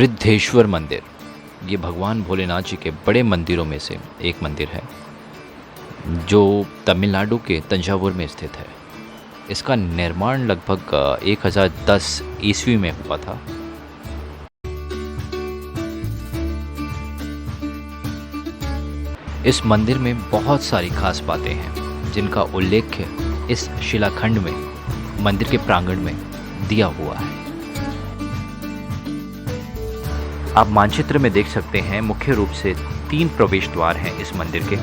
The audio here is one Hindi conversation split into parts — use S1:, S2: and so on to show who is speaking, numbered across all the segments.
S1: बृद्धेश्वर मंदिर, ये भगवान भोलेनाथ जी के बड़े मंदिरों में से एक मंदिर है जो तमिलनाडु के तंजावुर में स्थित है। इसका निर्माण लगभग 1010 ईस्वी में हुआ था। इस मंदिर में बहुत सारी खास बातें हैं जिनका उल्लेख इस शिलाखंड में मंदिर के प्रांगण में दिया हुआ है। आप मानचित्र में देख सकते हैं मुख्य रूप से 3 प्रवेश द्वार हैं इस मंदिर के।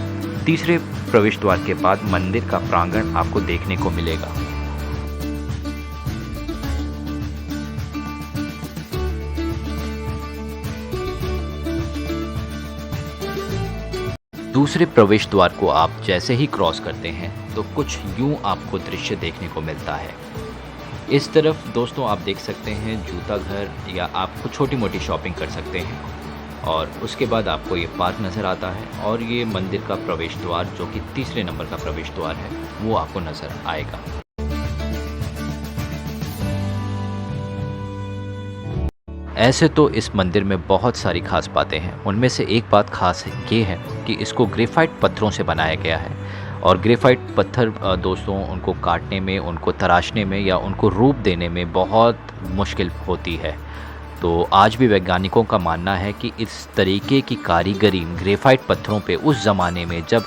S1: तीसरे प्रवेश द्वार के बाद मंदिर का प्रांगण आपको देखने को मिलेगा। दूसरे प्रवेश द्वार को आप जैसे ही क्रॉस करते हैं तो कुछ यूं आपको दृश्य देखने को मिलता है। इस तरफ दोस्तों आप देख सकते हैं जूता घर या आप कुछ छोटी मोटी शॉपिंग कर सकते हैं, और उसके बाद आपको ये पार्क नज़र आता है और ये मंदिर का प्रवेश द्वार जो कि तीसरे नंबर का प्रवेश द्वार है वो आपको नज़र आएगा। ऐसे तो इस मंदिर में बहुत सारी खास बातें हैं। उनमें से एक बात खास ये है कि इसको ग्रेफाइट पत्थरों से बनाया गया है, और ग्रेफाइट पत्थर दोस्तों उनको काटने में, उनको तराशने में या उनको रूप देने में बहुत मुश्किल होती है। तो आज भी वैज्ञानिकों का मानना है कि इस तरीके की कारीगरी ग्रेफाइट पत्थरों पे उस ज़माने में जब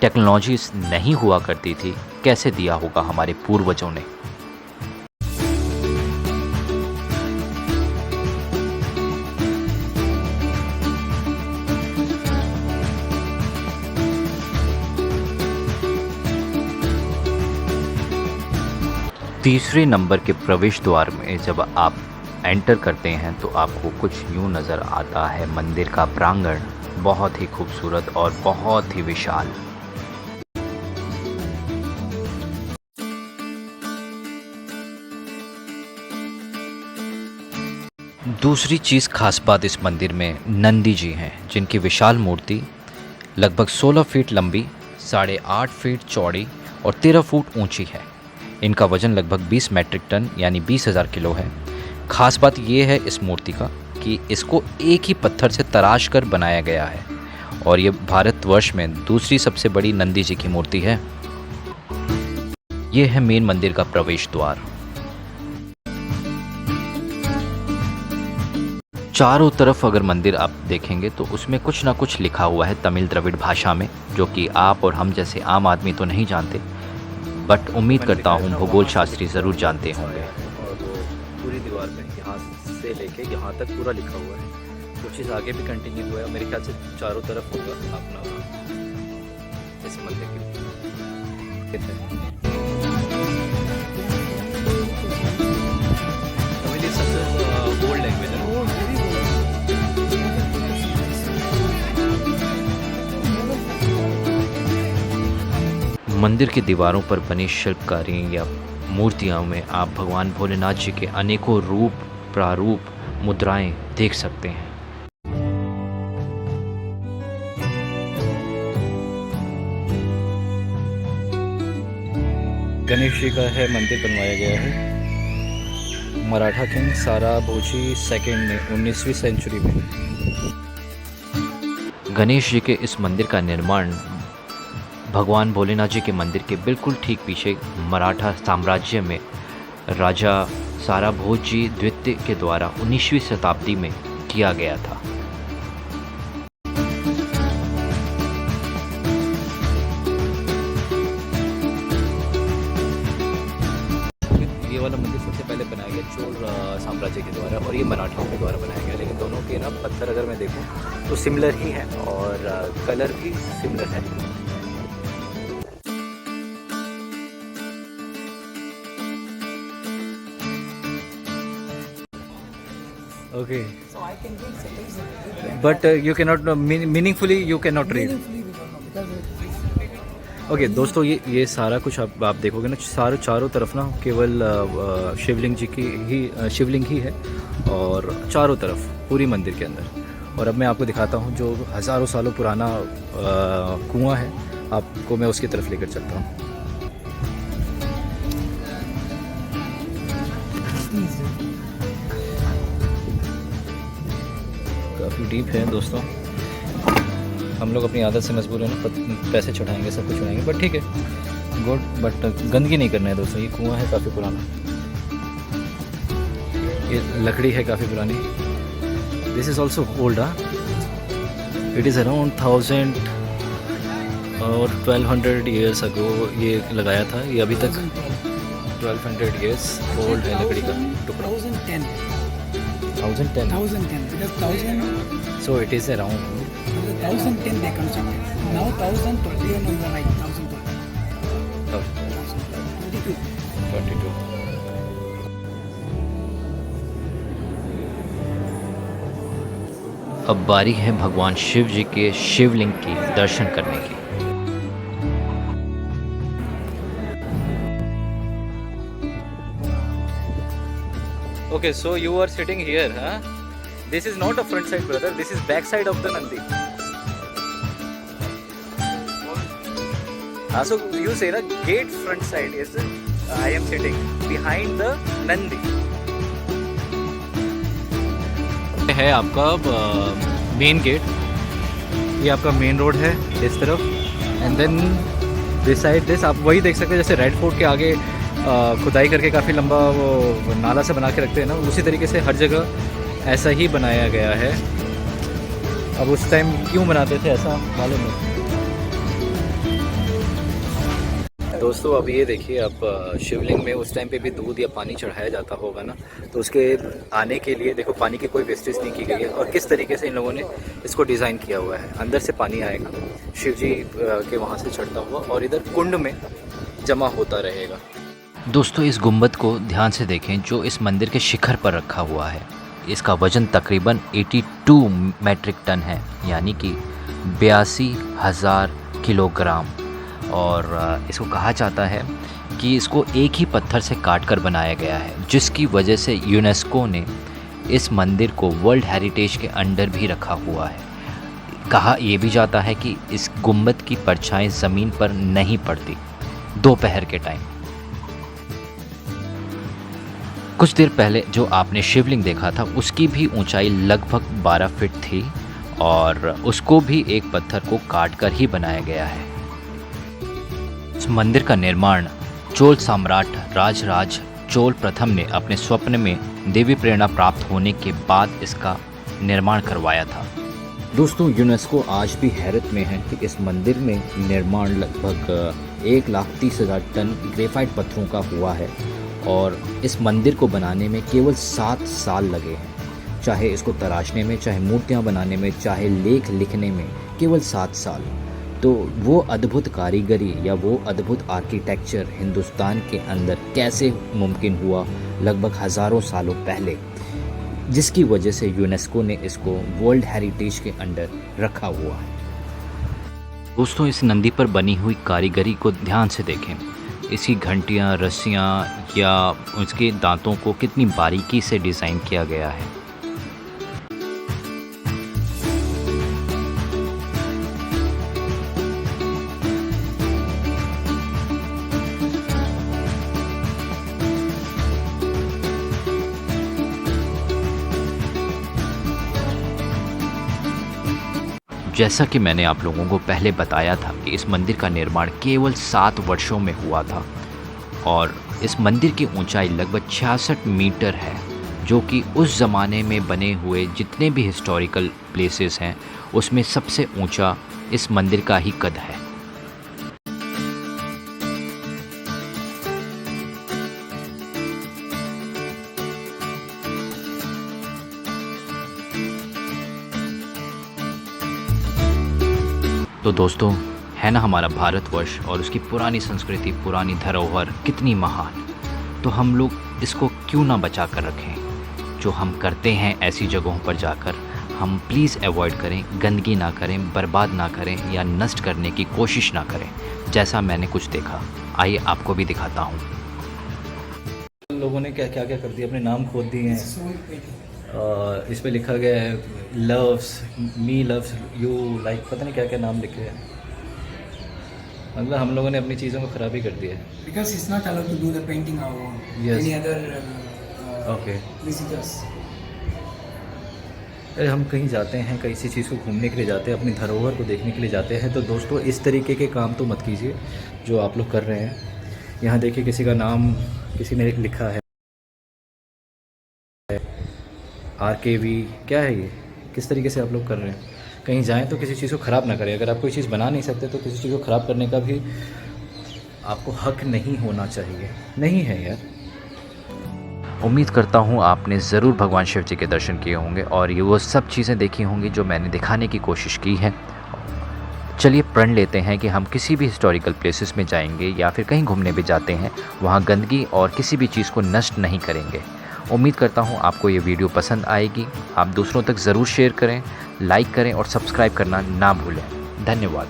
S1: टेक्नोलॉजी नहीं हुआ करती थी कैसे दिया होगा हमारे पूर्वजों ने। तीसरे नंबर के प्रवेश द्वार में जब आप एंटर करते हैं तो आपको कुछ यूं नज़र आता है मंदिर का प्रांगण, बहुत ही खूबसूरत और बहुत ही विशाल। दूसरी चीज़ खास बात इस मंदिर में नंदी जी हैं, जिनकी विशाल मूर्ति लगभग 16 फीट लंबी, 8.5 फीट चौड़ी और 13 फुट ऊंची है। इनका वज़न लगभग 20 मैट्रिक टन यानी 20,000 किलो है। खास बात यह है इस मूर्ति का कि इसको एक ही पत्थर से तराश कर बनाया गया है, और ये भारतवर्ष में दूसरी सबसे बड़ी नंदी जी की मूर्ति है। ये है मेन मंदिर का प्रवेश द्वार। चारों तरफ अगर मंदिर आप देखेंगे तो उसमें कुछ ना कुछ लिखा हुआ है तमिल द्रविड़ भाषा में, जो कि आप और हम जैसे आम आदमी तो नहीं जानते, बट उम्मीद करता हूँ भूगोल शास्त्री ज़रूर जानते होंगे।
S2: और वो पूरी दीवार पे यहाँ से लेके यहाँ तक पूरा लिखा हुआ है। कुछ चीज़ आगे भी कंटिन्यू हुआ है, मेरे ख्याल से चारों तरफ होगा अपना इस मंदिर के। Tamil is such old language है।
S1: मंदिर की दीवारों पर बनी शिल्पकारी या मूर्तियों में आप भगवान भोलेनाथ जी के अनेकों रूप, प्रारूप, मुद्राएं देख सकते हैं।
S2: गणेश जी का है मंदिर बनवाया गया है मराठा किंग सारा भोजी सेकंड ने 19वीं सेंचुरी में।
S1: गणेश जी के इस मंदिर का निर्माण भगवान भोलेनाथ जी के मंदिर के बिल्कुल ठीक पीछे मराठा साम्राज्य में राजा साराभोज जी द्वितीय के द्वारा 19वीं शताब्दी में किया गया था।
S2: ये वाला मंदिर सबसे पहले बनाया गया चोल साम्राज्य के द्वारा, और ये मराठाओं के द्वारा बनाया गया, लेकिन दोनों के ना पत्थर अगर मैं देखूं तो सिमिलर ही है और कलर भी सिमिलर है। Okay.
S3: So I can read something.
S2: But you cannot meaningfully you cannot read.
S3: Meaningfully we don't know because
S2: okay दोस्तों, ये सारा कुछ आप देखोगे ना, चारों तरफ ना केवल शिवलिंग ही है, और चारों तरफ पूरी मंदिर के अंदर। और अब मैं आपको दिखाता हूँ जो हज़ारों सालों पुराना कुआं है, आपको मैं उसकी तरफ लेकर चलता हूँ। काफ़ी डीप है दोस्तों। हम लोग अपनी आदत से मजबूर है ना, पैसे छुड़ाएंगे, सब कुछ छुड़ाएंगे, बट ठीक है, गुड, बट गंदगी नहीं करना है दोस्तों। ये कुआं है काफ़ी पुराना, ये लकड़ी है काफ़ी पुरानी। This is also old. It is around 1000 और 1200 ईयर्स अगो ये लगाया था। ये अभी तक 1200 ईयर्स ओल्ड है लकड़ी का टुकड़ा।
S3: 1010.
S2: 1010।
S3: 1010. Because 1000,
S2: so it is around
S3: 1010 they constructed. Now 1021 is right. 1022.
S2: 22।
S1: अब बारी है भगवान शिव जी के शिवलिंग की दर्शन करने की।
S2: Okay, so you are sitting here, huh? This is not a front side, brother. This is back side of the Nandi. So you say na gate front side is I am sitting behind the Nandi. है आपका मेन गेट, ये आपका मेन रोड है इस तरफ, and then this side this आप वही देख सकते हैं जैसे रेड फोर्ट के आगे खुदाई करके काफ़ी लंबा वो नाला से बना के रखते हैं ना, उसी तरीके से हर जगह ऐसा ही बनाया गया है। अब उस टाइम क्यों बनाते थे ऐसा मालूम नहीं। दोस्तों अब ये देखिए, अब शिवलिंग में उस टाइम पे भी दूध या पानी चढ़ाया जाता होगा ना, तो उसके आने के लिए देखो पानी की कोई वेस्टेज नहीं की गई है, और किस तरीके से इन लोगों ने इसको डिज़ाइन किया हुआ है। अंदर से पानी आएगा शिव जी के वहाँ से चढ़ता हुआ और इधर कुंड में जमा होता रहेगा।
S1: दोस्तों इस गुंबद को ध्यान से देखें जो इस मंदिर के शिखर पर रखा हुआ है। इसका वजन तकरीबन 82 मेट्रिक टन है, यानी कि 82,000 किलोग्राम। और इसको कहा जाता है कि इसको एक ही पत्थर से काट कर बनाया गया है, जिसकी वजह से यूनेस्को ने इस मंदिर को वर्ल्ड हेरिटेज के अंडर भी रखा हुआ है। कहा यह भी जाता है कि इस गुंबद की परछाई ज़मीन पर नहीं पड़ती दोपहर के टाइम। कुछ देर पहले जो आपने शिवलिंग देखा था उसकी भी ऊंचाई लगभग 12 फीट थी, और उसको भी एक पत्थर को काट कर ही बनाया गया है। इस मंदिर का निर्माण चोल सम्राट राजराज चोल प्रथम ने अपने स्वप्न में देवी प्रेरणा प्राप्त होने के बाद इसका निर्माण करवाया था। दोस्तों यूनेस्को आज भी हैरत में है कि इस मंदिर में निर्माण लगभग 1,30,000 टन ग्रेफाइट पत्थरों का हुआ है, और इस मंदिर को बनाने में केवल 7 साल लगे हैं। चाहे इसको तराशने में, चाहे मूर्तियां बनाने में, चाहे लेख लिखने में, केवल 7 साल। तो वो अद्भुत कारीगरी या वो अद्भुत आर्किटेक्चर हिंदुस्तान के अंदर कैसे मुमकिन हुआ लगभग हज़ारों सालों पहले, जिसकी वजह से यूनेस्को ने इसको वर्ल्ड हेरिटेज के अंडर रखा हुआ है। दोस्तों इस नंदी पर बनी हुई कारीगरी को ध्यान से देखें। इसकी घंटियाँ, रस्सियाँ या उसके दांतों को कितनी बारीकी से डिज़ाइन किया गया है। जैसा कि मैंने आप लोगों को पहले बताया था कि इस मंदिर का निर्माण केवल 7 वर्षों में हुआ था, और इस मंदिर की ऊंचाई लगभग 66 मीटर है, जो कि उस ज़माने में बने हुए जितने भी हिस्टोरिकल प्लेसेस हैं उसमें सबसे ऊंचा इस मंदिर का ही कद है। तो दोस्तों है ना हमारा भारतवर्ष और उसकी पुरानी संस्कृति, पुरानी धरोहर कितनी महान, तो हम लोग इसको क्यों ना बचा कर रखें। जो हम करते हैं ऐसी जगहों पर जाकर हम प्लीज़ अवॉइड करें, गंदगी ना करें, बर्बाद ना करें या नष्ट करने की कोशिश ना करें, जैसा मैंने कुछ देखा। आइए आपको भी दिखाता हूँ।
S2: लोगों ने क्या क्या क्या कर दिया, अपने नाम खोद दिए हैं। इस पे लिखा गया है loves me loves you, like पता नहीं क्या क्या नाम लिखे हैं। मतलब हम लोगों ने अपनी चीज़ों को ख़राब ही कर दिया है।
S3: Because it's not allowed to do the painting or
S2: Yes.
S3: any other
S2: Okay.
S3: visitors.
S2: हम कहीं जाते हैं, किसी चीज़ को घूमने के लिए जाते हैं, अपनी धरोहर को देखने के लिए जाते हैं, तो दोस्तों इस तरीके के काम तो मत कीजिए जो आप लोग कर रहे हैं। यहाँ देखिए किसी का नाम किसी ने लिखा है RKV, क्या है ये, किस तरीके से आप लोग कर रहे हैं। कहीं जाएं तो किसी चीज़ को ख़राब ना करें। अगर आप कोई चीज़ बना नहीं सकते तो किसी चीज़ को ख़राब करने का भी आपको हक नहीं होना चाहिए, नहीं है यार।
S1: उम्मीद करता हूँ आपने ज़रूर भगवान शिव जी के दर्शन किए होंगे और ये वो सब चीज़ें देखी होंगी जो मैंने दिखाने की कोशिश की है। चलिए प्रण लेते हैं कि हम किसी भी हिस्टोरिकल प्लेसेस में जाएंगे या फिर कहीं घूमने भी जाते हैं, वहाँ गंदगी और किसी भी चीज़ को नष्ट नहीं करेंगे। उम्मीद करता हूँ आपको ये वीडियो पसंद आएगी। आप दूसरों तक ज़रूर शेयर करें, लाइक करें और सब्सक्राइब करना ना भूलें। धन्यवाद।